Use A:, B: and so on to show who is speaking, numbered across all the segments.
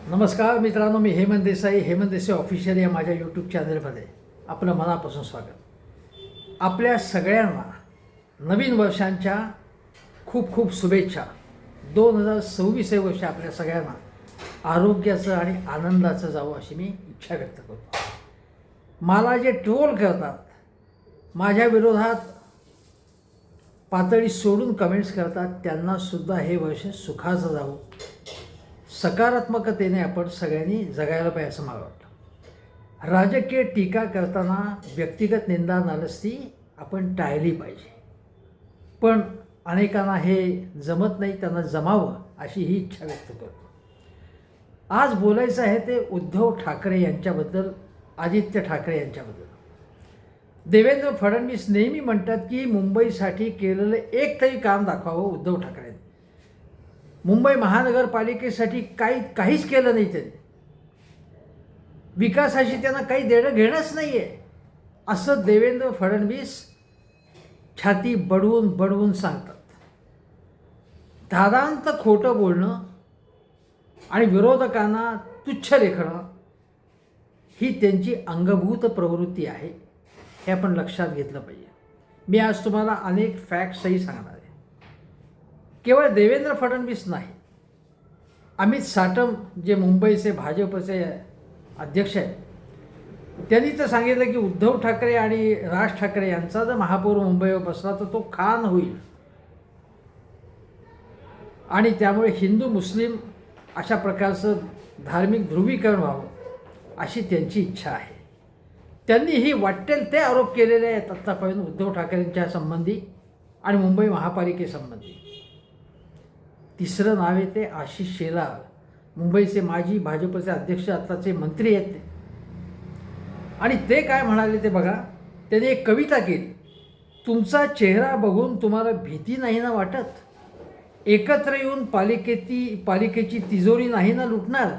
A: नमस्कार मित्रांनो, मी हेमंत देसाई ऑफिशियल या माझ्या यूट्यूब चॅनलमध्ये आपलं मनापासून स्वागत. आपल्या सगळ्यांना नवीन वर्षांच्या खूप खूप शुभेच्छा. 2026 हे वर्ष आपल्या सगळ्यांना आरोग्याचं आणि आनंदाचं जावं अशी मी इच्छा व्यक्त करतो. मला जे ट्रोल करतात, माझ्या विरोधात पातळी सोडून कमेंट्स करतात, त्यांनासुद्धा हे वर्ष सुखाचं जावं, सकारात्मकतेने आपण सगळ्यांनी जगायला पाहिजे असं मला वाटतं. राजकीय टीका करताना व्यक्तिगत निंदा नालस्ती आपण टाळली पाहिजे, पण अनेकांना हे जमत नाही, त्यांना जमावं अशी ही इच्छा व्यक्त करतो. आज बोलायचं आहे ते उद्धव ठाकरे यांच्याबद्दल, आदित्य ठाकरे यांच्याबद्दल. देवेंद्र फडणवीस नेहमी म्हणतात की मुंबईसाठी केलेलं एक तरी काम दाखवावं उद्धव ठाकरेंनी. मुंबई महानगरपालिकेसाठी काहीच केलं नाही त्यांनी. विकासाशी त्यांना काही देणं घेणंच नाही आहे असं देवेंद्र फडणवीस छाती बडवून सांगतात. दादांत खोटं बोलणं आणि विरोधकांना तुच्छ लेखणं ही त्यांची अंगभूत प्रवृत्ती आहे, हे आपण लक्षात घेतलं पाहिजे. मी आज तुम्हाला अनेक फॅक्ट्सही सांगणार आहे. केवळ देवेंद्र फडणवीस नाही, अमित साटम जे मुंबईचे भाजपचे अध्यक्ष आहेत, त्यांनी तर सांगितलं की उद्धव ठाकरे आणि राज ठाकरे यांचा जर महापौर मुंबईवर बसला तर तो खान होईल आणि त्यामुळे हिंदू मुस्लिम अशा प्रकारचं धार्मिक ध्रुवीकरण व्हावं अशी त्यांची इच्छा आहे. त्यांनी ही वाटेल ते आरोप केलेले आहेत आत्तापर्यंत उद्धव ठाकरेंच्या संबंधी आणि मुंबई महापालिकेसंबंधी. तिसरं नाव आहे ते आशिष शेलार, मुंबईचे माजी भाजपचे अध्यक्ष, आत्ताचे मंत्री आहेत ते. आणि ते काय म्हणाले ते बघा. त्यांनी एक कविता केली. तुमचा चेहरा बघून तुम्हाला भीती नाही ना वाटत, एकत्र येऊन पालिकेची तिजोरी नाही ना लुटणार.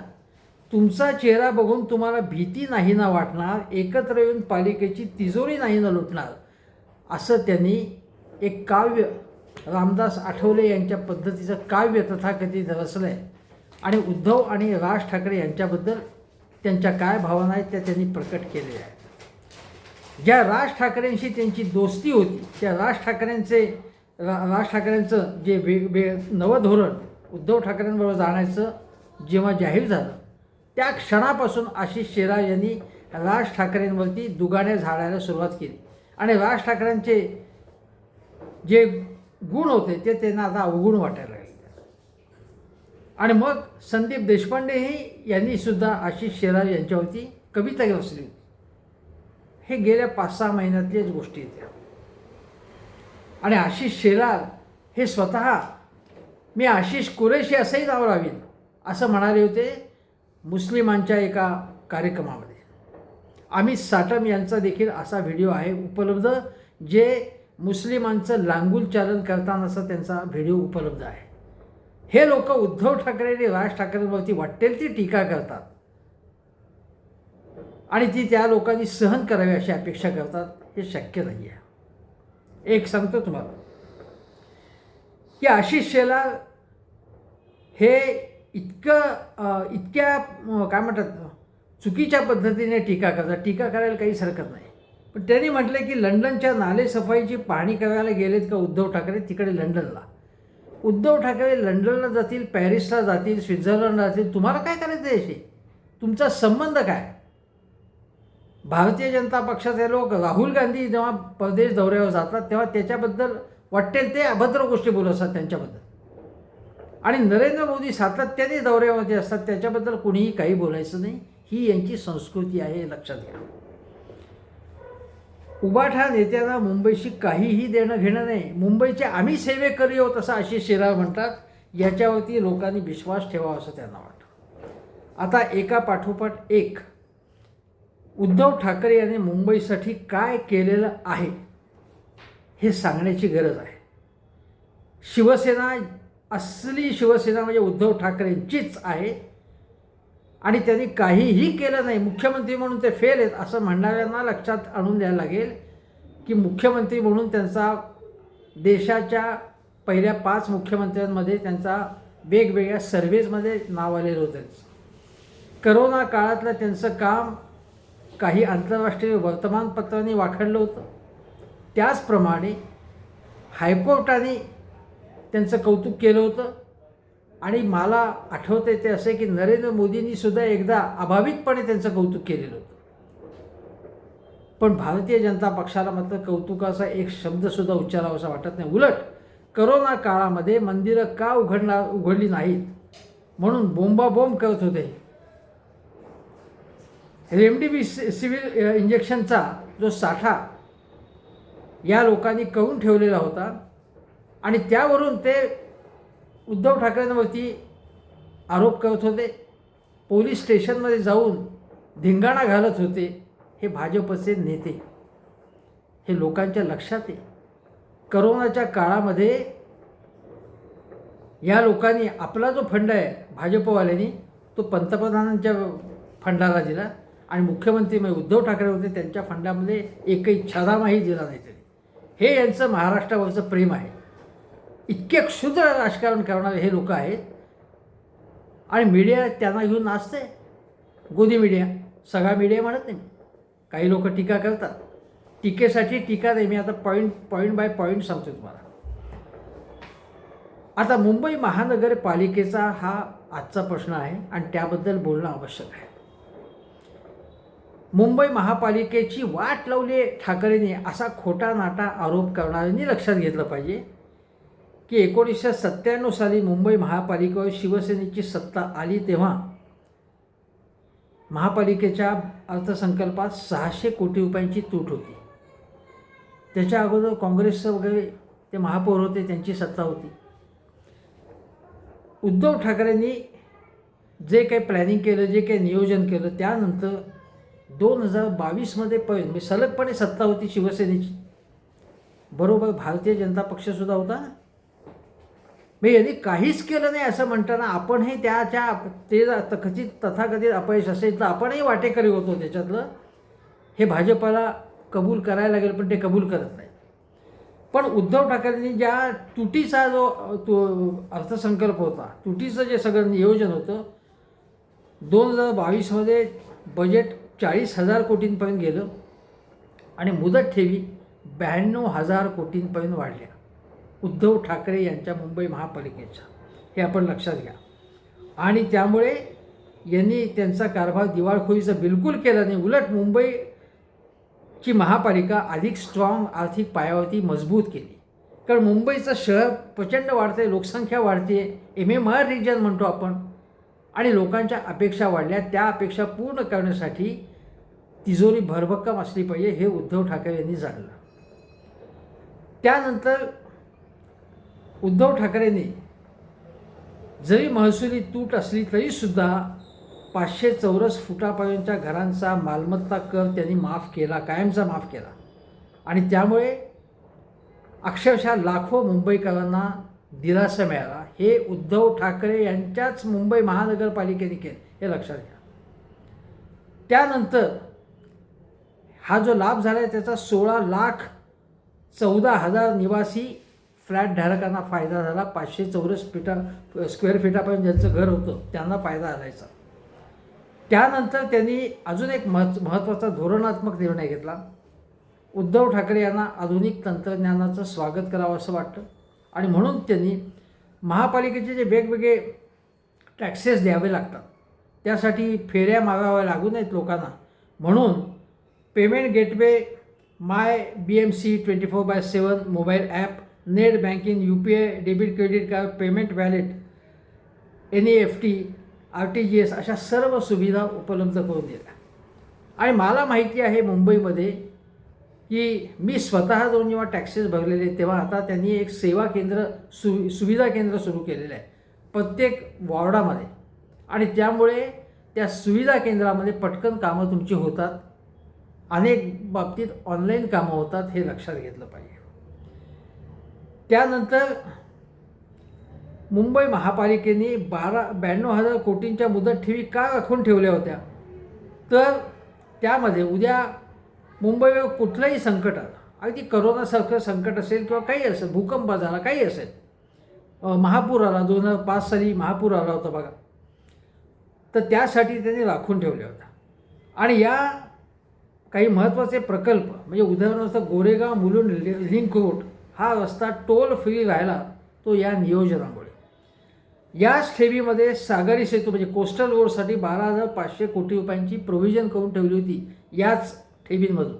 A: तुमचा चेहरा बघून तुम्हाला भीती नाही ना वाटणार, एकत्र येऊन पालिकेची तिजोरी नाही ना लुटणार, असं त्यांनी एक काव्य, रामदास आठवले यांच्या पद्धतीचं काव्य तथाकथित रचलं आहे. आणि उद्धव आणि राज ठाकरे यांच्याबद्दल त्यांच्या काय भावना आहेत त्या त्यांनी प्रकट केलेल्या आहेत. ज्या राज ठाकरेंशी त्यांची दोस्ती होती, त्या राज ठाकरेंचं जे नवं धोरण उद्धव ठाकरेंबरोबर जाण्याचं जेव्हा जाहीर झालं, त्या क्षणापासून आशिष शेलार यांनी राज ठाकरेंवरती दुगाड्या झाडायला सुरुवात केली. आणि राज ठाकरेंचे जे गुण होते ते त्यांना आता अवगुण वाटायला लागले. आणि मग संदीप देशपांडेही यांनी सुद्धा आशिष शेलार यांच्यावरती कविता रचली. हे गेल्या 5-6 महिन्यातल्याच गोष्टी आहेत. आणि आशिष शेलार हे स्वतः मी आशिष कुरेशी असंही नाव लावीन असं म्हणाले होते मुस्लिमांच्या एका कार्यक्रमामध्ये. अमित साटम यांचा देखील असा व्हिडिओ आहे उपलब्ध, जे मुस्लिमांचं लांगुल चालन करतानाचा त्यांचा व्हिडिओ उपलब्ध आहे. हे लोक उद्धव ठाकरे आणि राज ठाकरेंवरती वाटेल ती टीका करतात आणि ती त्या लोकांनी सहन करावी अशी अपेक्षा करतात. हे शक्य नाही आहे. एक सांगतो तुम्हाला की आशिष शेलार हे इतक्या काय म्हणतात चुकीच्या पद्धतीने टीका करतात. टीका करायला काहीच हरकत नाही, पण त्यांनी म्हटलं की लंडनच्या नालेसफाईची पाहणी करायला गेलेत का उद्धव ठाकरे तिकडे लंडनला. उद्धव ठाकरे लंडनला जातील, पॅरिसला जातील, स्वित्झर्लंडला जातील, तुम्हाला काय करायचं आहे? तुमचा संबंध काय? भारतीय जनता पक्षाचे लोक राहुल गांधी जेव्हा परदेश दौऱ्यावर जातात तेव्हा त्याच्याबद्दल वाटेल ते अभद्र गोष्टी बोलत असतात त्यांच्याबद्दल. आणि नरेंद्र मोदी सातत्याने दौऱ्यावरती असतात, त्याच्याबद्दल कुणीही काही बोलायचं नाही. ही यांची संस्कृती आहे, हे लक्षात घ्या. उबाठा नेत्यांना मुंबईशी काहीही देणं घेणं नाही. मुंबईचे आम्ही सेवेकरी आहोत असं आशिष शेलार म्हणतात. याच्यावरती लोकांनी विश्वास ठेवावा असं त्यांना वाटतं. आता एका पाठोपाठ एक उद्धव ठाकरे यांनी मुंबईसाठी काय केलेलं आहे हे सांगण्याची गरज आहे. शिवसेना, असली शिवसेना म्हणजे उद्धव ठाकरेंचीच आहे आणि त्यांनी काहीही केलं नाही, मुख्यमंत्री म्हणून ते फेल आहेत असं म्हणणाऱ्यांना लक्षात आणून द्यायला लागेल की मुख्यमंत्री म्हणून त्यांचा देशाच्या पहिल्या 5 मुख्यमंत्र्यांमध्ये त्यांचा वेगवेगळ्या सर्व्हेजमध्ये नाव आलेलं होतं. करोना काळातलं त्यांचं काम काही आंतरराष्ट्रीय वर्तमानपत्रांनी वाखाणलं होतं. त्याचप्रमाणे हायकोर्टाने त्यांचं कौतुक केलं होतं. आणि मला आठवते ते असे की नरेंद्र मोदींनी सुद्धा एकदा अभावितपणे त्यांचं कौतुक केलेलं होतं. पण भारतीय जनता पक्षाला मात्र कौतुकाचा एक शब्दसुद्धा उच्चारावासा वाटत नाही. उलट करोना काळामध्ये मंदिरं का उघडली नाहीत म्हणून बोंबाबोंब करत होते. रेमडेसिवीर इंजेक्शनचा जो साठा या लोकांनी करून ठेवलेला होता आणि त्यावरून ते उद्धव ठाकरेंवरती आरोप करत होते. पोलीस स्टेशनमध्ये जाऊन धिंगाणा घालत होते. हे भाजपचे नेते. हे लोकांच्या लक्षात आहे. करोनाच्या काळामध्ये या लोकांनी आपला जो फंड आहे भाजपवाल्यांनी तो पंतप्रधानांच्या फंडाला दिला आणि मुख्यमंत्री उद्धव ठाकरे होते त्यांच्या फंडामध्ये एकही छदामाही दिला नाही तरी. हे यांचं महाराष्ट्रावरचं प्रेम आहे. इतके क्षुद्र राजकारण करणारे हे लोक आहेत आणि मीडिया त्यांना घेऊन नाचते. गोदी मीडिया, सगळा मीडिया म्हणत नाही. काही लोक टीका करतात. टीकेसाठी टीका नाही. मी आता पॉईंट बाय पॉईंट सांगतो तुम्हाला. आता मुंबई महानगरपालिकेचा हा आजचा प्रश्न आहे आणि त्याबद्दल बोलणं आवश्यक आहे. मुंबई महापालिकेची वाट लावली ठाकरेंनी असा खोटा नाटा आरोप करणाऱ्यांनी लक्षात घेतलं पाहिजे की 1997 साली मुंबई महापालिकेवर शिवसेनेची सत्ता आली तेव्हा महापालिकेच्या अर्थसंकल्पात 600 कोटी रुपयांची तूट होती. त्याच्या अगोदर काँग्रेसचं वगैरे ते महापौर होते, त्यांची सत्ता होती. उद्धव ठाकरेंनी जे काही प्लॅनिंग केलं, जे काही नियोजन केलं, त्यानंतर 2022मध्ये मी सलगपणे सत्ता होती शिवसेनेची. बरोबर भारतीय जनता पक्षसुद्धा होता. मी यांनी काहीच केलं नाही असं म्हणताना आपणही ते तथाकथित अपयश असेल तर आपणही वाटेकरी होतो त्याच्यातलं. हे भाजपाला कबूल करायला लागेल पण ते कबूल करत नाही. पण उद्धव ठाकरेंनी ज्या तुटीचा जो अर्थसंकल्प होता, तुटीचं जे सगळं नियोजन होतं, 2022मध्ये बजेट 40,000 कोटींपर्यंत गेलं आणि मुदत ठेवी 92,000 कोटींपर्यंत वाढल्या उद्धव ठाकरे यांच्या मुंबई महापालिकेच्या. हे आपण लक्षात घ्या. आणि त्यामुळे यांनी त्यांचा कारभार दिवाळखोरीचा बिलकुल केला नाही. उलट मुंबईची महापालिका अधिक स्ट्रॉंग आर्थिक पायावरती मजबूत केली. कारण मुंबईचं शहर प्रचंड वाढतं आहे, लोकसंख्या वाढते, MMR रिजन म्हणतो आपण, आणि लोकांच्या अपेक्षा वाढल्या. त्या अपेक्षा पूर्ण करण्यासाठी तिजोरी भरभक्कम असली पाहिजे हे उद्धव ठाकरे यांनी जाणलं. त्यानंतर उद्धव ठाकरेंनी जरी महसुली तूट असली तरीसुद्धा 500 चौरस फुटापर्यंतच्या घरांचा मालमत्ता कर त्यांनी माफ केला, कायमचा माफ केला. आणि त्यामुळे अक्षरशः लाखो मुंबईकरांना दिलासा मिळाला. हे उद्धव ठाकरे यांच्याच मुंबई महानगरपालिकेने केलं, हे लक्षात घ्या. त्यानंतर हा जो लाभ झाला आहे त्याचा 16,14,000 निवासी फ्लॅटधारकांना फायदा झाला. 500 चौरस स्क्वेअर फीटापर्यंत ज्यांचं घर होतं त्यांना फायदा आलायचा. त्यानंतर त्यांनी अजून एक महत्त्वाचा धोरणात्मक निर्णय घेतला. उद्धव ठाकरे यांना आधुनिक तंत्रज्ञानाचं स्वागत करावं असं वाटतं आणि म्हणून त्यांनी महापालिकेचे जे वेगवेगळे टॅक्सेस द्यावे लागतात त्यासाठी फेऱ्या माराव्या लागू नयेत लोकांना म्हणून पेमेंट गेटवे, माय BMC 24/7 mobile app, net banking, UPI, debit credit card, payment valet, NEFT, RTGS अशा सर्व सुविधा उपलब्ध करून दिल्या. आणि मला माहिती आहे मुंबईमध्ये की मी स्वतः जाऊन जेव्हा टॅक्सेस भरलेले तेव्हा आता त्यांनी एक सेवा केंद्र सुविधा केंद्र सुरू केलेलं आहे प्रत्येक वॉर्डामध्ये. आणि त्यामुळे त्या सुविधा केंद्रामध्ये पटकन कामं तुमची होतात. अनेक बाबतीत ऑनलाईन कामं होतात, हे लक्षात घेतलं पाहिजे. त्यानंतर मुंबई महापालिकेने 92,000 कोटींच्या मुदत ठेवी का राखून ठेवल्या होत्या तर त्यामध्ये उद्या मुंबईवर कुठलंही संकट आलं, अगदी करोनासारखं संकट असेल किंवा काही असेल, भूकंप झाला, काही असेल, महापूर आला, 2005 साली महापूर आला होता बघा, तर त्यासाठी त्यांनी राखून ठेवल्या होत्या. आणि या काही महत्त्वाचे प्रकल्प म्हणजे उदाहरणार्थ गोरेगाव मुलुंड लिंक रोड हा रस्ता टोल फ्री राहिला तो या नियोजनामुळे. याच ठेवीमध्ये सागरी सेतू म्हणजे कोस्टल रोडसाठी 12,500 कोटी रुपयांची प्रोव्हिजन करून ठेवली होती याच ठेवींमधून.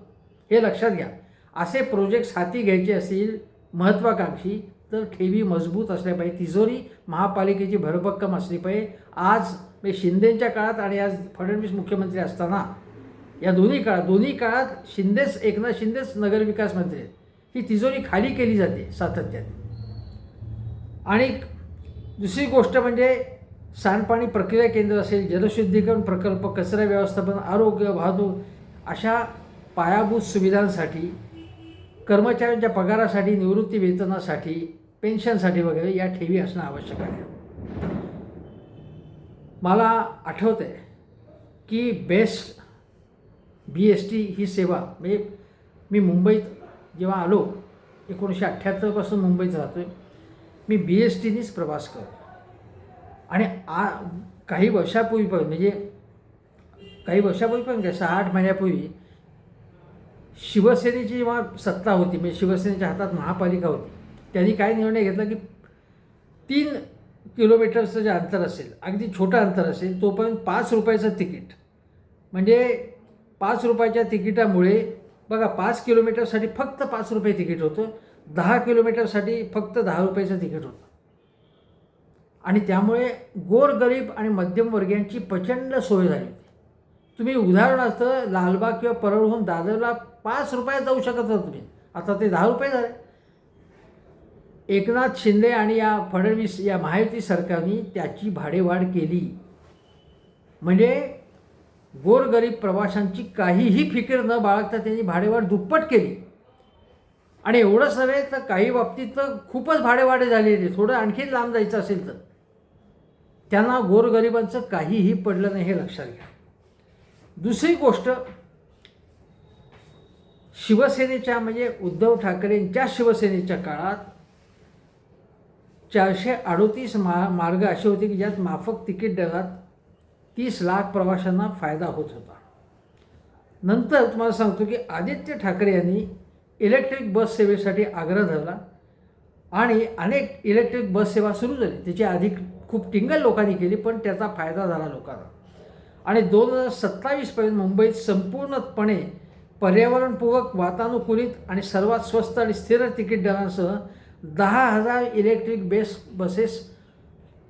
A: हे लक्षात घ्या. असे प्रोजेक्ट्स हाती घ्यायचे असतील महत्त्वाकांक्षी तर ठेवी मजबूत असल्या पाहिजे. तिजोरी महापालिकेची भरभक्कम असली पाहिजे. आज म्हणजे शिंदेंच्या काळात आणि आज फडणवीस मुख्यमंत्री असताना या दोन्ही काळात एकनाथ शिंदेच नगरविकास मंत्री आहेत. ही तिजोरी खाली केली जाते सातत्याने. आणि दुसरी गोष्ट म्हणजे सांडपाणी प्रक्रिया केंद्र असेल, जलशुद्धीकरण प्रकल्प, कचरा व्यवस्थापन, आरोग्य, वाहतूक अशा पायाभूत सुविधांसाठी, कर्मचाऱ्यांच्या पगारासाठी, निवृत्ती वेतनासाठी, पेन्शनसाठी वगैरे या ठेवी असणं आवश्यक आहे. मला आठवतं आहे की बेस्ट BST ही सेवा म्हणजे मी मुंबईत जेव्हा आलो 1978 मुंबईत राहतो आहे. मी BSTनीच प्रवास करतो आणि काही वर्षापूर्वी पण म्हणजे 6-8 महिन्यापूर्वी शिवसेनेची जेव्हा सत्ता होती म्हणजे शिवसेनेच्या हातात महापालिका होती त्यांनी काय निर्णय घेतला की 3 किलोमीटरचं जे अंतर असेल अगदी छोटं अंतर असेल तोपर्यंत 5 रुपयाचं तिकीट म्हणजे 5 रुपयाच्या तिकिटामुळे बघा 5 किलोमीटरसाठी फक्त 5 रुपये तिकीट होतं. 10 किलोमीटरसाठी फक्त 10 रुपयाचं तिकीट होतं. आणि त्यामुळे गोरगरीब आणि मध्यमवर्गीयांची प्रचंड सोय झाली होती. तुम्ही उदाहरणार्थ लालबाग किंवा परळहून दादरला 5 रुपयात जाऊ शकत होता तुम्ही. आता ते 10 रुपये झाले. एकनाथ शिंदे आणि या फडणवीस या महायुती सरकारने त्याची भाडेवाढ केली. म्हणजे गोरगरीब प्रवाशांची काहीही फिकीर न बाळगता त्यांनी भाडेवाढ दुप्पट केली. आणि एवढंच नव्हे तर काही बाबतीत तर खूपच भाडेवाढ झालेली. थोडं आणखीन लांब जायचं असेल तर त्यांना गोरगरिबांचं काहीही पडलं नाही हे लक्षात घ्या. दुसरी गोष्ट शिवसेनेच्या म्हणजे उद्धव ठाकरेंच्या शिवसेनेच्या काळात 438 मार्ग असे होते की ज्यात माफक तिकीट दरात 30 लाख प्रवाशांना फायदा होत होता. नंतर तुम्हाला सांगतो की आदित्य ठाकरे यांनी इलेक्ट्रिक बस सेवेसाठी आग्रह धरला आणि अनेक इलेक्ट्रिक बस सेवा सुरू झाली. त्याची आधी खूप टिंगल लोकांनी केली पण त्याचा फायदा झाला लोकांना. आणि 2027पर्यंत मुंबईत संपूर्णपणे पर्यावरणपूरक, वातानुकूलित आणि सर्वात स्वस्त आणि स्थिर तिकीट दरांसह 10,000 इलेक्ट्रिक बसेस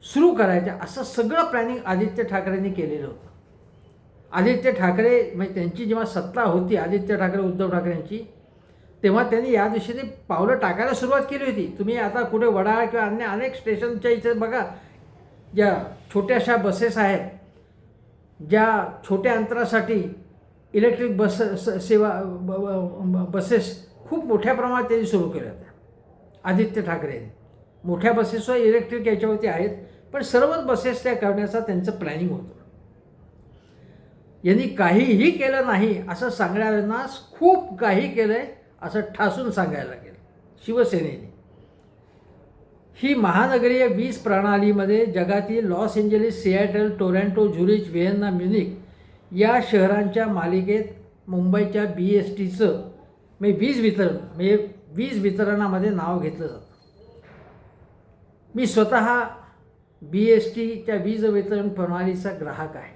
A: सुरू करायच्या असं सगळं प्लॅनिंग आदित्य ठाकरेंनी केलेलं होतं. आदित्य ठाकरे म्हणजे त्यांची जेव्हा सत्ता होती आदित्य ठाकरे उद्धव ठाकरेंची तेव्हा त्यांनी या दिशेने पावलं टाकायला सुरुवात केली होती. तुम्ही आता कुठे वडाळ किंवा अन्य अनेक स्टेशनच्या इथे बघा ज्या छोट्याशा बसेस आहेत ज्या छोट्या अंतरासाठी इलेक्ट्रिक बसेस खूप मोठ्या प्रमाणात त्यांनी सुरू केल्या होत्या आदित्य ठाकरेंनी. मोठ्या बसेस इलेक्ट्रिक याच्यावरती आहेत पण सर्वच बसेस त्या करण्याचा त्यांचं प्लॅनिंग होतं. यांनी काहीही केलं नाही असं सांगणाऱ्यांना खूप काही केलं आहे असं ठासून सांगायला लागेल. शिवसेनेने ही महानगरीय वीज प्रणालीमध्ये जगातील Los Angeles, Seattle, Toronto, Zurich, Vienna, Munich या शहरांच्या मालिकेत मुंबईच्या BSTचं म्हणजे वीज वितरणामध्ये नाव घेतलं जातं. मी स्वतः BSTच्या वीज वितरण प्रणालीचा ग्राहक आहे.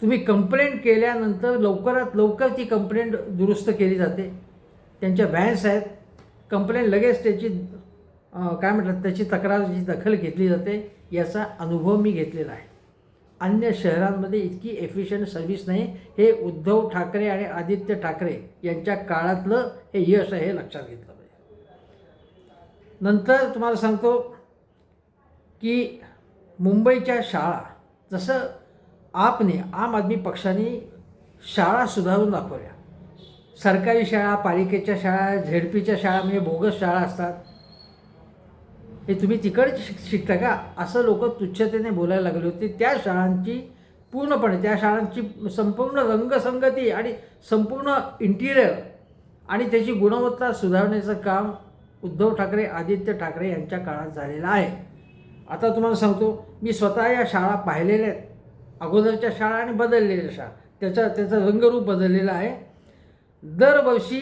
A: तुम्ही कंप्लेंट केल्यानंतर लवकरात लवकर ती कंप्लेंट दुरुस्त केली जाते. त्यांच्या व्हॅन्स आहेत. कंप्लेंट लगेच त्याची तक्रारची दखल घेतली जाते. याचा अनुभव मी घेतलेला आहे. अन्य शहरांमध्ये इतकी एफिशियंट सर्व्हिस नाही. हे उद्धव ठाकरे आणि आदित्य ठाकरे यांच्या काळातलं हे यश आहे हे लक्षात घेतलं पाहिजे. नंतर तुम्हाला सांगतो की मुंबईच्या शाळा जसं आम आदमी पक्षाने शाळा सुधारून दाखवल्या. सरकारी शाळा, पालिकेच्या शाळा, झेडपीच्या शाळा म्हणजे बोगस शाळा असतात. हे तुम्ही तिकडे शिकता का असं लोक तुच्छतेने बोलायला लागले होते. त्या शाळांची संपूर्ण रंगसंगती आणि संपूर्ण इंटिरियर आणि त्याची गुणवत्ता सुधारण्याचं काम उद्धव ठाकरे, आदित्य ठाकरे यांच्या काळात झालेलं आहे. आता तुम्हाला सांगतो मी स्वतः या शाळा पाहिलेल्या आहेत. अगोदरच्या शाळा आणि बदललेल्या शाळा, त्याचा रंगरूप बदललेला आहे. दरवर्षी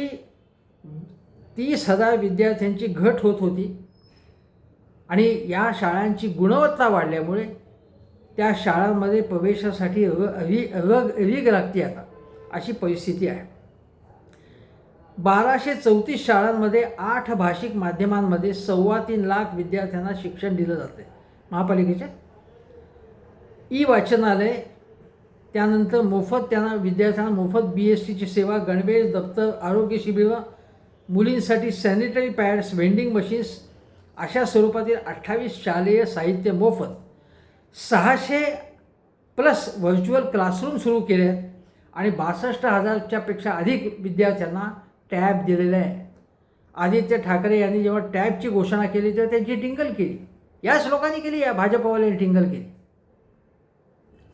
A: 30,000 विद्यार्थ्यांची घट होत होती आणि या शाळांची गुणवत्ता वाढल्यामुळे त्या शाळांमध्ये प्रवेशासाठी रीग लागते आता, अशी परिस्थिती आहे. 1234 शाळांमध्ये 8 भाषिक माध्यमांमध्ये 3.25 लाख विद्यार्थ्यांना शिक्षण दिलं जाते. महापालिकेच्या वाचनालय, त्यानंतर मोफत विद्यार्थ्यांना मोफत BSTची सेवा, गणवेश, दप्तर, आरोग्य शिबिरं, मुलींसाठी सॅनिटरी पॅड्स, वेंडिंग मशीन्स अशा स्वरूपातील 28 शालेय साहित्य मोफत, 600+ व्हर्च्युअल क्लासरूम सुरू केले आहेत आणि 62,000च्या पेक्षा अधिक विद्यार्थ्यांना टॅब दिलेले आहे. आदित्य ठाकरे यांनी जेव्हा टॅबची घोषणा केली तेव्हा त्यांची टिंगल केली. याच लोकांनी केली, या भाजपवाल्यांनी टिंगल केली.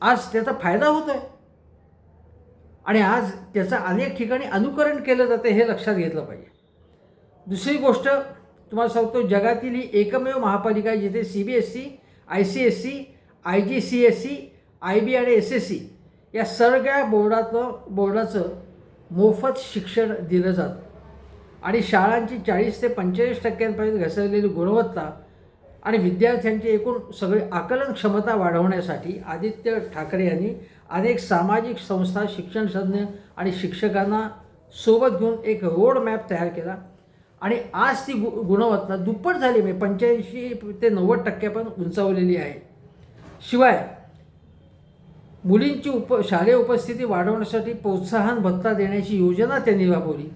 A: आज त्याचा फायदा होतो आहे आणि आज त्याचं अनेक ठिकाणी अनुकरण केलं जातं, हे लक्षात घेतलं पाहिजे. दुसरी गोष्ट तुम्हाला सांगतो, जगातील ही एकमेव महापालिका आहे जिथे CBSE, ICSE, IGCSE, IB आणि SSE या सगळ्या बोर्डाचं मोफत शिक्षण दिलं जातं आणि शाळांची 40 ते 45% घसरलेली गुणवत्ता आणि विद्यार्थ्यांची एकूण सगळी आकलन क्षमता वाढवण्यासाठी आदित्य ठाकरे यांनी अनेक सामाजिक संस्था, शिक्षणतज्ज्ञ आणि शिक्षकांना सोबत घेऊन एक रोड मॅप तयार केला आणि आज ती गुणवत्ता दुप्पट झाली, म्हणजे 85 ते 90% पण उंचावलेली आहे. शिवाय मुलींची शालेय उपस्थिती वाढवण्यासाठी प्रोत्साहन भत्ता देण्याची योजना त्यांनी राबवली.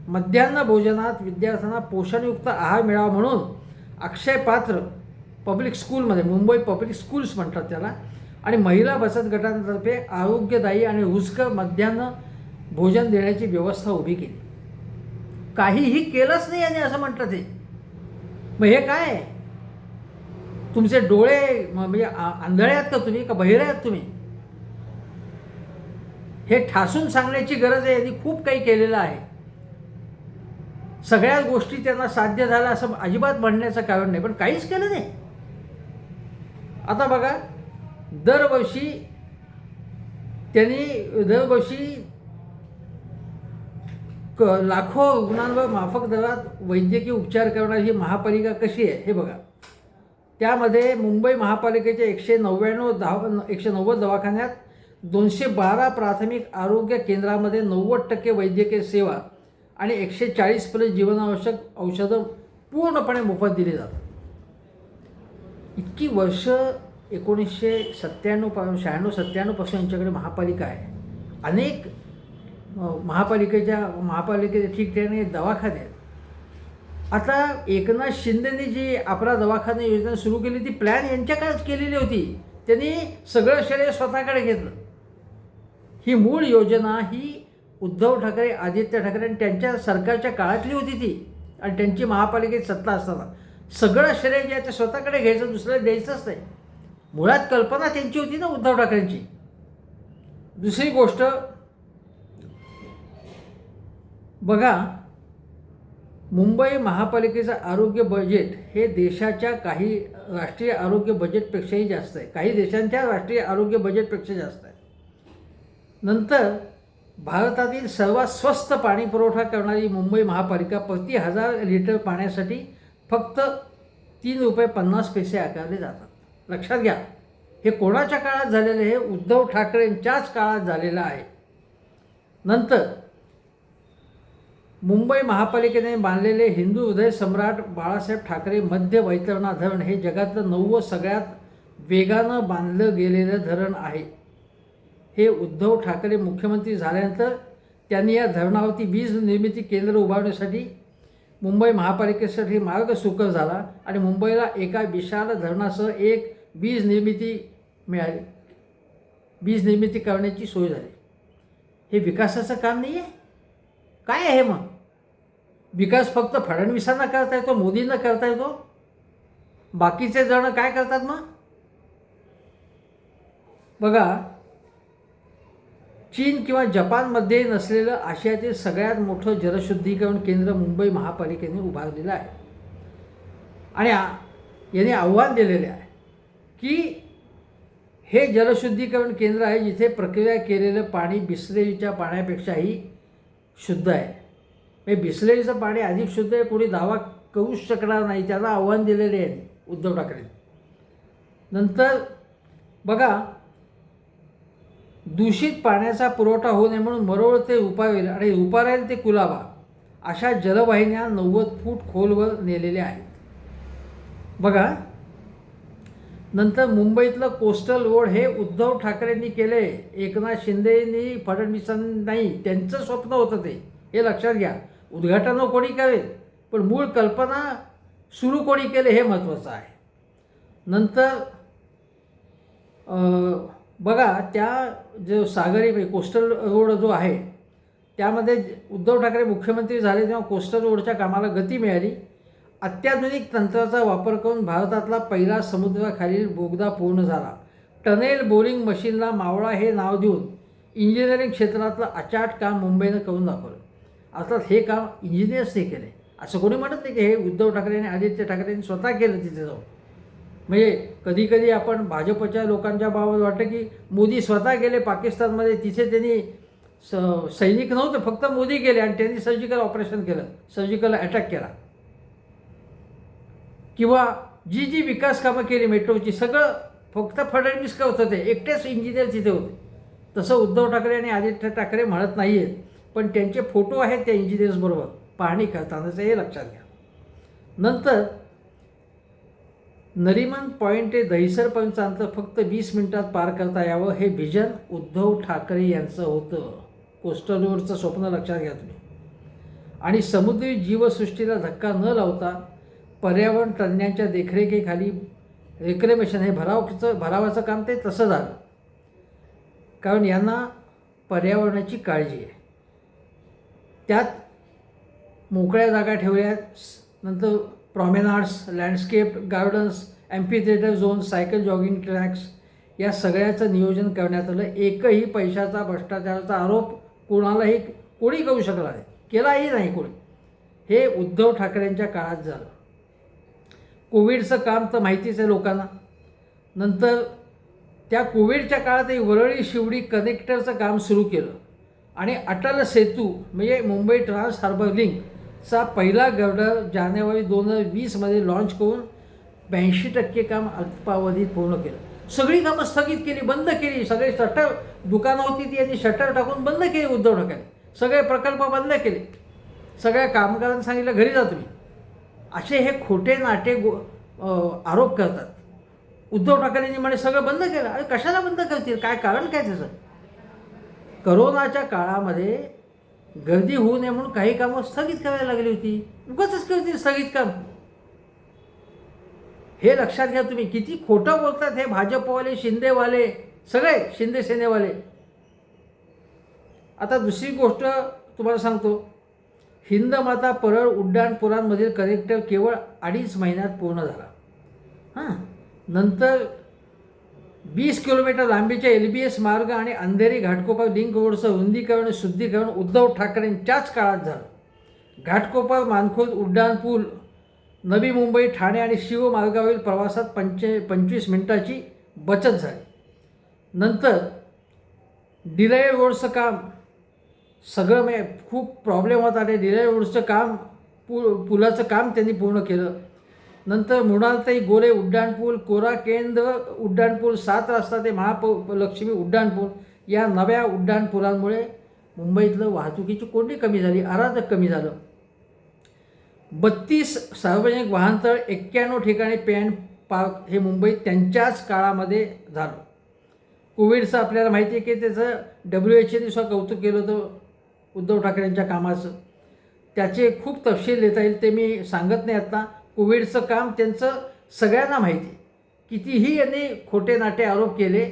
A: मध्यान्ह भोजनात विद्यार्थ्यांना पोषणयुक्त आहार मिळावा म्हणून अक्षय पात्र पब्लिक स्कूलमध्ये, मुंबई पब्लिक स्कूल्स म्हणतात त्याला, आणि महिला बचत गटांतर्फे आरोग्यदायी आणि रुचकर मध्यान्ह भोजन देण्याची व्यवस्था उभी केली. काहीही केलंच नाही यांनी असं म्हटलं ते. मग हे काय, तुमचे डोळे म्हणजे आंधळे आहेत का तुम्ही, का बहिरे आहेत तुम्ही? हे ठासून सांगण्याची गरज आहे. यांनी खूप काही केलेलं आहे. सगळ्या गोष्टी त्यांना साध्य झाल्या असं अजिबात म्हणण्याचं कारण नाही, पण काहीच केलं नाही. आता बघा, दरवर्षी लाखो रुग्णांवर माफक दरात वैद्यकीय उपचार करणारी ही महापालिका कशी आहे हे बघा. त्यामध्ये मुंबई महापालिकेच्या 190 दवाखान्यात, 212 प्राथमिक आरोग्य केंद्रामध्ये 90% वैद्यकीय सेवा आणि 140+ जीवनावश्यक औषधं पूर्णपणे मोफत दिली जातात. इतकी वर्ष 1996-97 पासून यांच्याकडे महापालिका आहे. अनेक महापालिकेचे ठिकठिकाणी दवाखाने आहेत. आता एकनाथ शिंदेने जी अपरा दवाखाना योजना सुरू केली ती प्लॅन यांच्या काळात केलेली होती. त्यांनी सगळं श्रेय स्वतःकडे घेतलं. ही मूळ योजना ही उद्धव ठाकरे, आदित्य ठाकरे आणि त्यांच्या सरकारच्या काळातली होती ती, आणि त्यांची महापालिकेत सत्ता असताना सगळं श्रेय जे आहे ते स्वतःकडे घ्यायचं, दुसऱ्याला द्यायचंच नाही. मुळात कल्पना त्यांची होती ना, उद्धव ठाकरेंची. दुसरी गोष्ट बघा, मुंबई महापालिकेचं आरोग्य बजेट हे देशाच्या काही राष्ट्रीय आरोग्य बजेटपेक्षाही जास्त आहे, काही देशांच्या राष्ट्रीय आरोग्य बजेटपेक्षा जास्त आहे. नंतर भारतातील सर्वात स्वस्त पाणी पुरवठा करणारी मुंबई महापालिका प्रति 1000 लिटर पाण्यासाठी फक्त ₹3.50 आकारले जातात. लक्षात घ्या, हे कोणाच्या काळात झालेलं आहे? हे उद्धव ठाकरेंच्याच काळात झालेलं आहे. नंतर मुंबई महापालिकेने बांधलेले हिंदू हृदय सम्राट बाळासाहेब ठाकरे मध्य वैतरणा धरण हे जगातलं 9वं सगळ्यात वेगानं बांधलं गेलेलं धरण आहे. हे उद्धव ठाकरे मुख्यमंत्री झाल्यानंतर त्यांनी या धरणावरती वीज निर्मिती केंद्र उभारण्यासाठी मुंबई महापालिकेसाठी मार्ग सुकर झाला आणि मुंबईला एका विशाल धरणासह एक वीज निर्मिती करण्याची सोय झाली. हे विकासाचं काम नाही आहे? काय आहे मग? विकास फक्त फडणवीसांना करता येतो, मोदींना करता येतो, बाकीचे जण काय करतात मग? बघा, चीन किंवा जपानमध्ये नसलेलं आशियातील सगळ्यात मोठं जलशुद्धीकरण केंद्र मुंबई महापालिकेने उभारलेलं आहे आणि याने आव्हान दिलेले आहे की हे जलशुद्धीकरण केंद्र आहे जिथे प्रक्रिया केलेलं पाणी बिसलेरीच्या पाण्यापेक्षाही शुद्ध आहे. हे बिसलेरीचं पाणी अधिक शुद्ध आहे कोणी दावा करूच शकणार नाही. त्याला आव्हान दिलेले आहे उद्धव ठाकरे. नंतर बघा, दूषित पाण्याचा पुरवठा होऊ नये म्हणून मरोळ ते रुपारेल आणि रुपारेल ते कुलाबा अशा जलवाहिन्या 90 फूट खोलवर नेलेल्या आहेत. बघा, नंतर मुंबईतलं कोस्टल रोड हे उद्धव ठाकरेंनी केले. एकनाथ शिंदेंनी, फडणवीसांनी नाही. त्यांचं स्वप्न होतं ते, हे लक्षात घ्या. उद्घाटन कोणी करेल पण मूळ कल्पना सुरू कोणी केले हे महत्त्वाचं आहे. नंतर बघा, त्या जो सागरी कोस्टल रोड जो आहे त्यामध्ये उद्धव ठाकरे मुख्यमंत्री झाले तेव्हा कोस्टल रोडच्या कामाला गती मिळाली. अत्याधुनिक तंत्राचा वापर करून भारतातला पहिला समुद्राखालील बोगदा पूर्ण झाला. टनेल बोरिंग मशीनला मावळा हे नाव देऊन इंजिनिअरिंग क्षेत्रातलं अचाट काम मुंबईनं करून दाखवलं. अर्थात हे काम इंजिनियर्सने केले, असं कोणी म्हणत नाही की हे उद्धव ठाकरे आणि आदित्य ठाकरेंनी स्वतः केलं तिथे जाऊन. म्हणजे कधीकधी आपण भाजपच्या लोकांच्या बाबत वाटतं की मोदी स्वतः गेले पाकिस्तानमध्ये, तिथे त्यांनी सैनिक नव्हते, फक्त मोदी गेले आणि त्यांनी सर्जिकल ऑपरेशन केलं, सर्जिकल अटॅक केला. किंवा जी जी विकास कामं केली मेट्रोची, सगळं फक्त फडणवीस करत होते, एकटेच इंजिनियर तिथे होते. तसं उद्धव ठाकरे आणि आदित्य ठाकरे म्हणत नाही आहेत, पण त्यांचे फोटो आहेत त्या इंजिनियर्सबरोबर पाहणी करतानाचं, हे लक्षात घ्या. नंतर नरिमन पॉईंट ते दहिसरपर्यंतचं अंतर फक्त 20 मिनिटात पार करता यावं हे व्हिजन उद्धव ठाकरे यांचं होतं. कोस्टल रोडचं स्वप्न लक्षात घ्या तुम्ही. आणि समुद्री जीवसृष्टीला धक्का न लावता पर्यावरण तज्ज्ञांच्या देखरेखीखाली रिक्लेमेशन हे भरावाचं काम ते तसं झालं, कारण यांना पर्यावरणाची काळजी आहे. त्यात मोकळ्या जागा ठेवल्या, नंतर promenades, landscape gardens, amphitheatre zone, cycle jogging tracks या सगळ्याचं नियोजन करण्यात आलं. एकही पैशाचा भ्रष्टाचाराचा आरोप कोणालाही कोणी करू शकला नाही, केलाही नाही कोणी. हे उद्धव ठाकरेंच्या काळात झालं. कोविडचं काम तर माहितीच आहे लोकांना. नंतर त्या कोविडच्या काळातही वरळी शिवडी कनेक्टरचं काम सुरू केलं आणि अटल सेतू म्हणजे मुंबई ट्रान्स हार्बर लिंकचा पहिला गर्डर जानेवारी 2020मध्ये लॉन्च करून 82% काम अल्पावधीत पूर्ण केलं. सगळी कामं स्थगित केली, बंद केली. सगळे शटर, दुकानं होती ती यांनी शटर टाकून बंद केली उद्धव ठाकरे. सगळे प्रकल्प बंद केले. सगळ्या कामगारांना सांगितलं घरी जा तुम्ही. असे हे खोटे नाटे आरोप करतात. उद्धव ठाकरेंनी म्हणे सगळं बंद केलं. अरे कशाला बंद करतील, काय कारण काय त्याचं? करोनाच्या काळामध्ये गर्दी होऊ नये म्हणून काही कामं स्थगित करायला लागली होती. उगाचच करतील स्थगित काम, हे लक्षात घ्या तुम्ही. किती खोटं बोलतात हे भाजपवाले, शिंदेवाले, सगळे शिंदे सेनेवाले. आता दुसरी गोष्ट तुम्हाला सांगतो. हिंद माता परळ उड्डाणपुलांमधील कनेक्टर केवळ 2.5 महिन्यात पूर्ण झाला. नंतर 20 किलोमीटर लांबीचे LBS मार्ग आणि अंधेरी घाटकोपर लिंक रोडचं रुंदीकरण, शुद्धीकरण उद्धव ठाकरेंच्याच काळात झालं. घाटकोपर मानखुर्द उड्डाणपूल, नवी मुंबई, ठाणे आणि शिवमार्गावरील प्रवासात 25 मिनिटाची बचत झाली. नंतर डिले रोडचं काम सगळं खूप प्रॉब्लेम होता ते डिले रोडचं काम, पुलाचं काम त्यांनी पूर्ण केलं. नंतर मृणाल ते गोरे उड्डाणपूल, कोरा केंद्र उड्डाणपूल, 7 रस्ता ते महालक्ष्मी उड्डाणपूल या नव्या उड्डाणपुलांमुळे मुंबईतलं वाहतुकीची कोंडी कमी झाली, अराजक कमी झालं. 32 सार्वजनिक वाहनतळ, 91 ठिकाणी पे अँड पार्क हे मुंबईत त्यांच्याच काळामध्ये झालं. कोविडचं आपल्याला माहिती आहे की त्याचं WHOने सुद्धा कौतुक केलं होतं उद्धव ठाकरेंच्या कामाचं. त्याचे खूप तपशील देता येईल, ते मी सांगत नाही आता. कोविडचं काम त्यांचं सगळ्यांना माहिती आहे. कितीही यांनी खोटे नाटे आरोप केले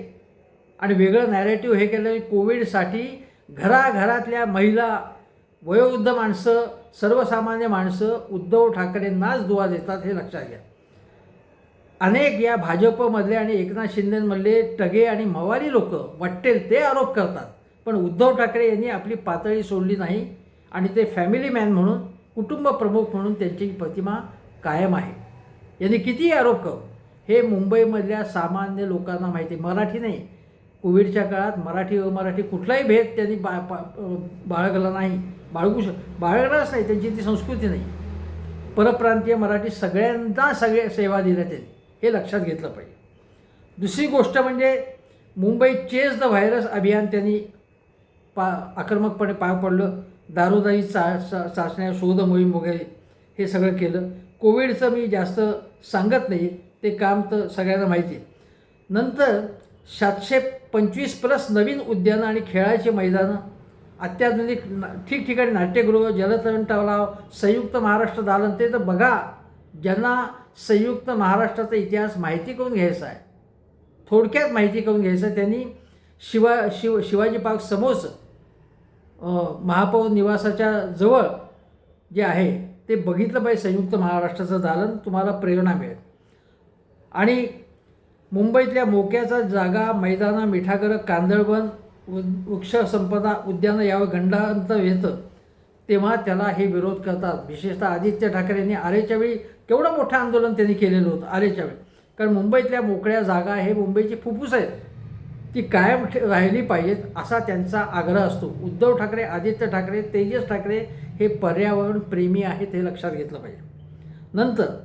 A: आणि वेगळं नॅरेटिव्ह हे केलं. कोविडसाठी घराघरातल्या महिला, वयोवृद्ध माणसं, सर्वसामान्य माणसं उद्धव ठाकरेंनाच दुवा देतात, हे लक्षात घ्या. अनेक या भाजपमधले आणि एकनाथ शिंदेमधले टगे आणि मवारी लोक वाटेल ते आरोप करतात, पण उद्धव ठाकरे यांनी आपली पातळी सोडली नाही आणि ते फॅमिली मॅन म्हणून, कुटुंब प्रमुख म्हणून त्यांची प्रतिमा कायम आहे. यांनी कितीही आरोप करू, हे मुंबईमधल्या सामान्य लोकांना माहिती आहे. मराठी नाही, कोविडच्या काळात मराठी अमराठी कुठलाही भेद त्यांनी बाळगला नाही, बाळगलाच नाही. त्यांची ती संस्कृती नाही. परप्रांतीय मराठी सगळ्यांना सेवा दिल्या त्यांनी, हे लक्षात घेतलं पाहिजे. दुसरी गोष्ट म्हणजे मुंबई चेस द व्हायरस अभियान त्यांनी आक्रमकपणे पार पडलं. दारूदारी चाचण्या, शोध मोहीम वगैरे हे सगळं केलं. कोविडचं मी जास्त सांगत नाही, ते काम तर सगळ्यांना माहिती आहे. नंतर 725+ नवीन उद्यानं आणि खेळाची मैदानं, अत्याधुनिक ठिकठिकाणी नाट्यगृह, जलतरण तलाव, संयुक्त महाराष्ट्र दालन. ते तर बघा, ज्यांना संयुक्त महाराष्ट्राचा इतिहास माहिती करून घ्यायचा आहे, थोडक्यात माहिती करून घ्यायचं आहे, त्यांनी शिवाजी पार्क समोरच महापौर निवासाच्या जवळ जे आहे ते बघितलं पाहिजे. संयुक्त महाराष्ट्राचं दालन, तुम्हाला प्रेरणा मिळेल. आणि मुंबईतल्या मोक्याचा जागा, मैदानं, मिठागरं, कांदळवन, वृक्षसंपदा उद्यानं यावर गंडांतर येतं, तेव्हा त्याला हे विरोध करतात. विशेषतः आदित्य ठाकरेंनी आरेच्या वेळी केवढं मोठं आंदोलन त्यांनी केलेलं होतं आरेच्या वेळी. कारण मुंबईतल्या मोकळ्या जागा हे मुंबईची फुफ्फुस आहेत, ती कायम राहिली पाहिजेत असा त्यांचा आग्रह असतो. उद्धव ठाकरे, आदित्य ठाकरे, तेजस ठाकरे हे पर्यावरण प्रेमी आहेत, हे लक्षात घेतलं पाहिजे. नंतर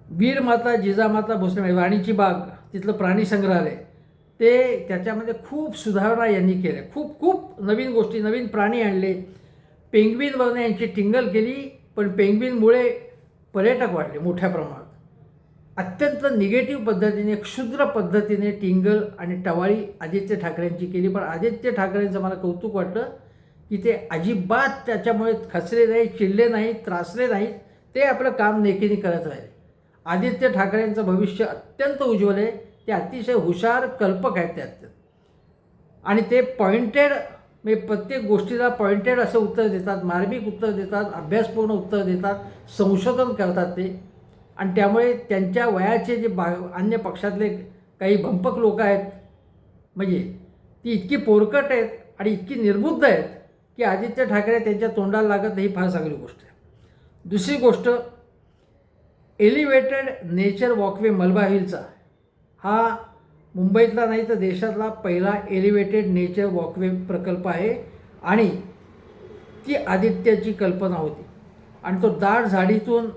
A: वीरमाता जिजामाता भोसले राणीची बाग, तिथलं प्राणी संग्रहालय, ते त्याच्यामध्ये खूप सुधारणा यांनी केल्या. खूप नवीन गोष्टी, नवीन प्राणी आणले. पेंग्विनवरनं यांची टिंगल केली, पण पेंग्विनमुळे पर्यटक वाढले मोठ्या प्रमाणात. अत्यंत निगेटिव्ह पद्धतीने, क्षुद्र पद्धतीने टिंगल आणि टवाळी आदित्य ठाकरेंची केली. पण आदित्य ठाकरेंचं मला कौतुक वाटलं की ते अजिबात त्याच्यामुळे खचले नाहीत, चिडले नाहीत, त्रासले नाहीत. ते आपलं काम नेकीने करत राहिले. आदित्य ठाकरेंचं भविष्य अत्यंत उज्ज्वल आहे. ते अतिशय हुशार कल्पक आहेत त्यात, आणि ते पॉइंटेड, म्हणजे प्रत्येक गोष्टीला पॉइंटेड असं उत्तर देतात, मार्मिक उत्तर देतात, अभ्यासपूर्ण उत्तर देतात, संशोधन करतात ते. आणि त्यामुळे त्यांच्या वयाचे जे अन्य पक्षातले काही भंपक लोक आहेत, म्हणजे ती इतकी पोरकट आहेत आणि इतकी निर्बुद्ध आहेत की आदित्य ठाकरे त्यांच्या तोंडाला लागत ही फार चांगली गोष्ट आहे. दुसरी गोष्ट, एलिव्हेटेड नेचर वॉकवे मलबा हिलचा, हा मुंबईतला नाही तर देशातला पहिला एलिव्हेटेड नेचर वॉकवे प्रकल्प आहे. आणि ती आदित्याची कल्पना होती. आणि तो दाट झाडीतून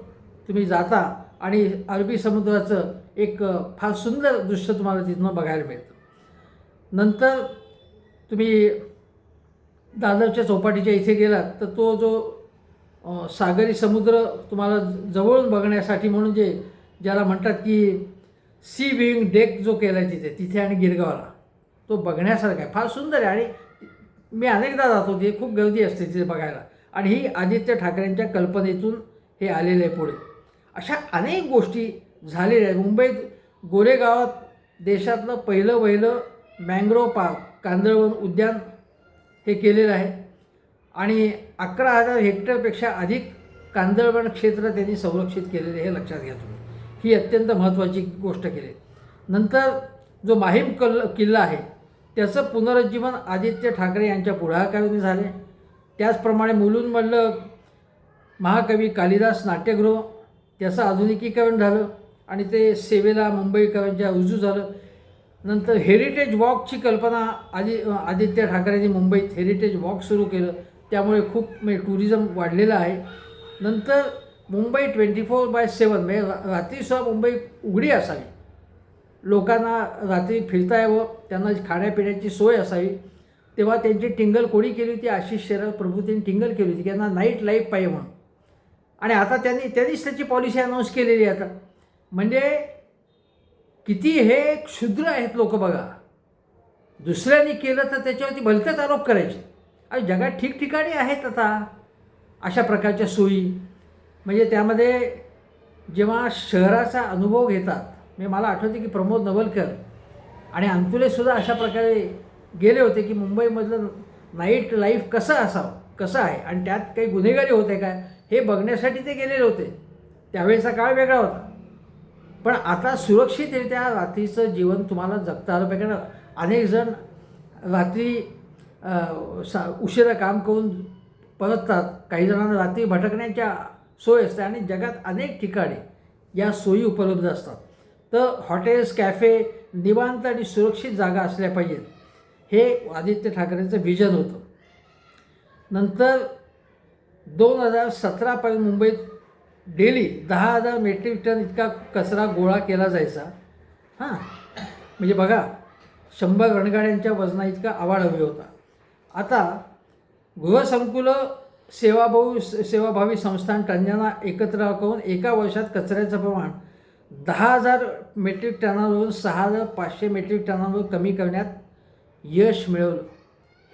A: तुम्ही जाता आणि अरबी समुद्राचं एक फार सुंदर दृश्य तुम्हाला तिथून बघायला मिळतं. नंतर तुम्ही दादरच्या चौपाटीच्या इथे गेलात तर तो जो सागरी समुद्र तुम्हाला जवळून बघण्यासाठी म्हणून ज्याला म्हणतात की सी व्ह्यूइंग डेक जो केला आहे तिथे आणि गिरगावला, तो बघण्यासारखा आहे, फार सुंदर आहे. आणि मी अनेकदा जातो, तिथे खूप गर्दी असते तिथे बघायला. आणि ही आदित्य ठाकरेंच्या कल्पनेतून हे आलेलं आहे पुढे. अशा अनेक गोष्टी झालेल्या आहेत. मुंबईत गोरेगावात देशातलं पहिलं मँग्रोव्ह पार्क, कांदळवन उद्यान हे केलेलं आहे. आणि 11,000 हेक्टरपेक्षा अधिक कांदळवन क्षेत्र त्यांनी संरक्षित केलेले, हे लक्षात घ्या तुम्ही. ही अत्यंत महत्त्वाची गोष्ट केली. नंतर जो माहीम किल्ला आहे त्याचं पुनरुज्जीवन आदित्य ठाकरे यांच्या पुढाकाराने झाले. त्याचप्रमाणे मुलुंडमधलं महाकवी कालिदास नाट्यगृह, त्याचं आधुनिकीकरण झालं आणि ते सेवेला मुंबईकरांच्या रुजू झालं. नंतर हेरिटेज वॉकची कल्पना आदित्य ठाकरेंनी मुंबईत हेरिटेज वॉक सुरू केलं, त्यामुळे खूप टुरिझम वाढलेलं आहे. नंतर मुंबई 24/7, म्हणजे रात्रीसुद्धा मुंबई उघडी असावी, लोकांना रात्री फिरता यावं, त्यांना खाण्यापिण्याची सोय असावी. तेव्हा त्यांची टिंगल कोणी केली होती? आशिष शेलार प्रभूतींनी टिंगल केली होती की त्यांना नाईट लाईफ पाहिजे म्हणून. आणि आता त्यांनीच त्याची पॉलिसी अनाऊन्स केलेली आहे आता. म्हणजे किती हे क्षुद्र आहेत लोक बघा. दुसऱ्यांनी केलं तर त्याच्यावरती भलतेच आरोप करायचे. आणि जगात ठिकठिकाणी आहेत आता अशा प्रकारच्या सोयी. म्हणजे त्यामध्ये जेव्हा शहराचा अनुभव घेतात, म्हणजे मला आठवते की प्रमोद नवलकर आणि अंतुलेसुद्धा अशा प्रकारे गेले होते की मुंबईमधलं नाईट लाईफ कसं असावं, कसं आहे आणि त्यात काही गुन्हेगारी होते काय हे बघण्यासाठी ते गेलेले होते. त्यावेळेचा काळ वेगळा होता. पण आता सुरक्षितरित्या रात्रीचं जीवन तुम्हाला जगता आलं पाहिजे. अनेक जण रात्री उशिरा काम करून परततात, काही जणांना रात्री भटकण्याच्या सोय असते आणि जगात अनेक ठिकाणी या सोयी उपलब्ध असतात. तर हॉटेल्स, कॅफे निवांत आणि सुरक्षित जागा असल्या पाहिजेत, हे आदित्य ठाकरेंचं विजन होतं. नंतर 2017पर्यंत मुंबईत डेली 10,000 मेट्रिक टन इतका कचरा गोळा केला जायचा. हां, म्हणजे बघा 100 रणगाड्यांच्या वजना इतका आवाढव्य होता. आता गृहसंकुलं सेवाभावी संस्थान तज्ज्ञांना एकत्र करून एका वर्षात कचऱ्याचं प्रमाण 10,000 मेट्रिक टनावरून 6,500 मेट्रिक टनांवर कमी करण्यात यश मिळवलं.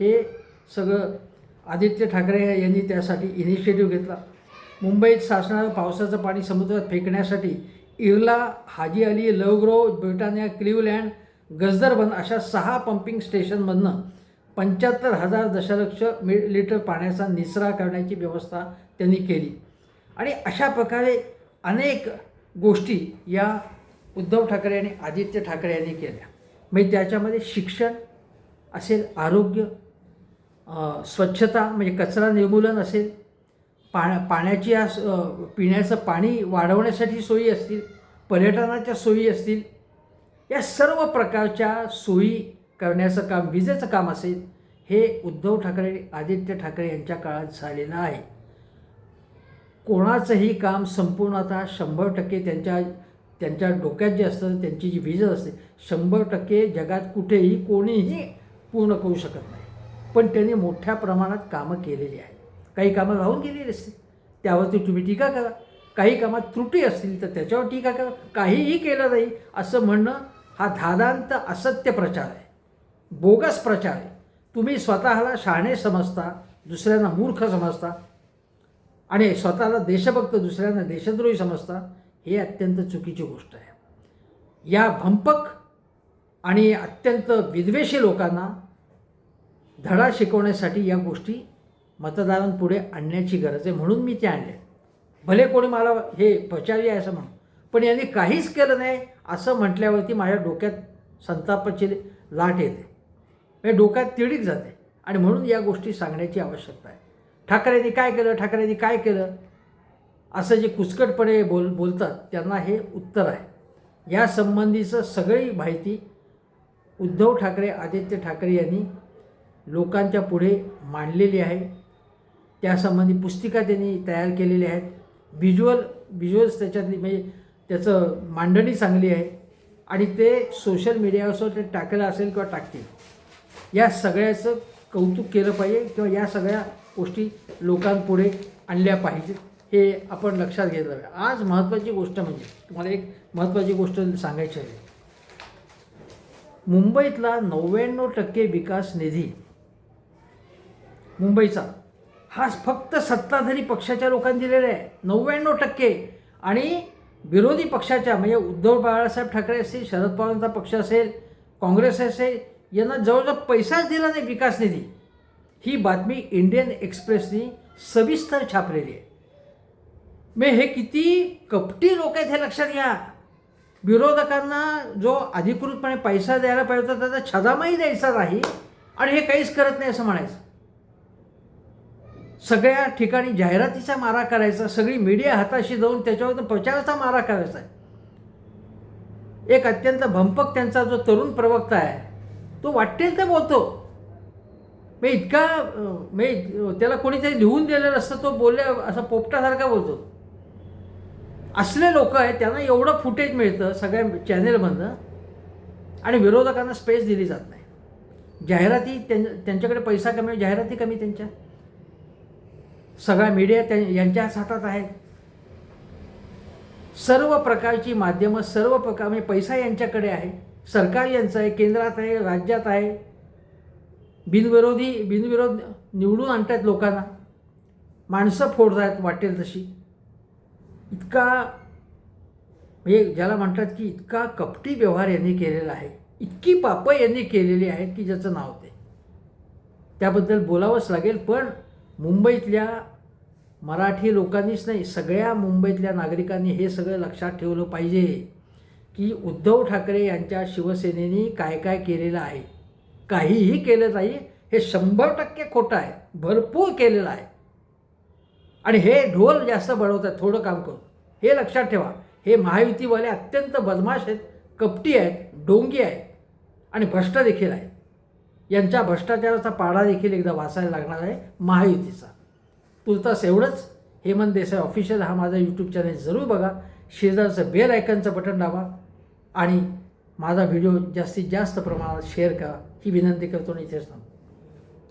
A: हे सगळं आदित्य ठाकरे यांनी त्यासाठी इनिशिएटिव्ह घेतला. मुंबईत साचणारं पावसाचं पाणी समुद्रात फेकण्यासाठी इर्ला, हाजी अली, लवग्रोव्ह, ब्रिटानिया, क्लिव्हलँड, गजदरबन अशा 6 पंपिंग स्टेशनमधनं 75,000 दशलक्ष लिटर पाण्याचा निचरा करण्याची व्यवस्था त्यांनी केली. आणि अशा प्रकारे अनेक गोष्टी या उद्धव ठाकरे आणि आदित्य ठाकरे यांनी केल्या. म्हणजे त्याच्यामध्ये शिक्षण असेल, आरोग्य, स्वच्छता म्हणजे कचरा निर्मूलन असेल, पाण्याची पिण्याचं पाणी वाढवण्यासाठी सोयी असतील, पर्यटनाच्या सोयी असतील, या सर्व प्रकारच्या सोयी करण्याचं काम, विजेचं काम असेल, हे उद्धव ठाकरे, आदित्य ठाकरे यांच्या काळात झालेलं आहे. कोणाचंही काम संपूर्णतः 100% त्यांच्या डोक्यात जे असतं, त्यांची जी विजन असते, 100% जगात कुठेही कोणीही पूर्ण करू शकत नाही. पण त्यांनी मोठ्या प्रमाणात कामं केलेली आहेत. काही कामं राहून गेलेली असतील, त्यावरती तुम्ही टीका करा. काही कामात त्रुटी असतील तर त्याच्यावर टीका करा. काहीही केलं नाही असं म्हणणं हा धादांत असत्य प्रचार आहे, बोगस प्रचार आहे. तुम्ही स्वतःला शहाणे समजता, दुसऱ्यांना मूर्ख समजता आणि स्वतःला देशभक्त, दुसऱ्यांना देशद्रोही समजता. हे अत्यंत चुकीची गोष्ट आहे. या भंपक आणि अत्यंत विद्वेषी लोकांना धडा शिकवण्यासाठी या गोष्टी मतदारांपुढे आणण्याची गरज आहे. म्हणून मी ते आणले. भले कोणी मला हे प्रचारी आहे असं म्हणून, पण यांनी काहीच केलं नाही असं म्हटल्यावरती माझ्या डोक्यात संतापाची लाट येते, म्हणजे डोक्यात तिडीक जाते. आणि म्हणून या गोष्टी सांगण्याची आवश्यकता आहे. ठाकरेंनी काय केलं, ठाकरेंनी काय केलं असं जे कुचकटपणे बोलतात त्यांना हे उत्तर आहे. या संबंधीचं सगळी माहिती उद्धव ठाकरे, आदित्य ठाकरे यांनी लोकांच्या पुढे मांडलेली आहे. त्यासंबंधी पुस्तिका त्यांनी तयार केलेल्या आहेत. व्हिज्युअल्स त्याच्यातली म्हणजे त्याचं मांडणी चांगली आहे आणि ते सोशल मीडियावर ते टाकलं असेल किंवा टाकतील. या सगळ्याचं कौतुक केलं पाहिजे किंवा या सगळ्या गोष्टी लोकांपुढे आणल्या पाहिजेत, हे आपण लक्षात घेतलं पाहिजे. आज महत्त्वाची गोष्ट म्हणजे तुम्हाला एक महत्त्वाची गोष्ट सांगायची आहे. मुंबईतला 99% विकास निधी मुंबईचा हा फक्त सत्ताधारी पक्षाच्या लोकांनी दिलेला आहे, 99%. आणि विरोधी पक्षाच्या म्हणजे उद्धव बाळासाहेब ठाकरे असतील, शरद पवारांचा पक्ष असेल, काँग्रेस असेल, यांना जवळजवळ पैसाच दिला नाही विकास निधी. ही बातमी इंडियन एक्सप्रेसनी सविस्तर छापलेली आहे. मग हे किती कपटी लोक आहेत हे लक्षात घ्या. विरोधकांना जो अधिकृतपणे पैसा द्यायला पाहिजे होता त्याचा छदामाही द्यायचा नाही आणि हे काहीच करत नाही असं म्हणायचं. सगळ्या ठिकाणी जाहिरातीचा मारा करायचा, सगळी मीडिया हाताशी जाऊन त्याच्यावर प्रचाराचा मारा करायचा आहे. एक अत्यंत भंपक त्यांचा जो तरुण प्रवक्ता आहे तो वाटेल ते बोलतो. मी इतका त्याला कोणीतरी लिहून दिलेलं असतं, तो बोलले असं पोपटासारखा बोलतो. असले लोक आहेत त्यांना एवढं फुटेज मिळतं सगळ्या चॅनेलमधनं आणि विरोधकांना स्पेस दिली जात नाही. जाहिराती त्यांच्याकडे पैसा कमी, जाहिराती कमी, त्यांच्या सगळ्या मीडिया यांच्याच हातात आहेत. सर्व प्रकारची माध्यमं, सर्व प्रकार म्हणजे पैसा यांच्याकडे आहे. सरकार यांचं आहे, केंद्रात आहे, राज्यात आहे. बिनविरोध निवडून आणतात लोकांना, माणसं फोडतात वाटेल तशी. इतका म्हणजे ज्याला म्हणतात की इतका कपटी व्यवहार यांनी केलेला आहे, इतकी पापं यांनी केलेली आहेत की ज्याचं नाव ते, त्याबद्दल बोलावंच लागेल. पण मुंबईतल्या मराठी लोकांनीच नाही, सगळ्या मुंबईतल्या नागरिकांनी हे सगळं लक्षात ठेवलं पाहिजे की उद्धव ठाकरे यांच्या शिवसेनेने काय काय केलेलं आहे. काहीही केलं नाही हे 100% खोटं आहे, भरपूर केलेलं आहे. आणि हे ढोल जास्त बळवतात थोडं काम करून, हे लक्षात ठेवा. हे महायुतीवाले अत्यंत बदमाश आहेत, कपटी आहेत, डोंगी आहेत आणि भ्रष्ट देखील आहेत. यांच्या भ्रष्टाचाराचा पाढा देखील एकदा वाचायला लागणार आहे महायुतीचा. तुर्तास एवढंच. हेमंत देसाई ऑफिशियल हा माझा यूट्यूब चॅनल जरूर बघा. शेजारचं बेल आयकनचं बटन दाबा आणि माझा व्हिडिओ जास्तीत जास्त प्रमाणात शेअर करा ही विनंती करतो आणि इथेच थांबतो.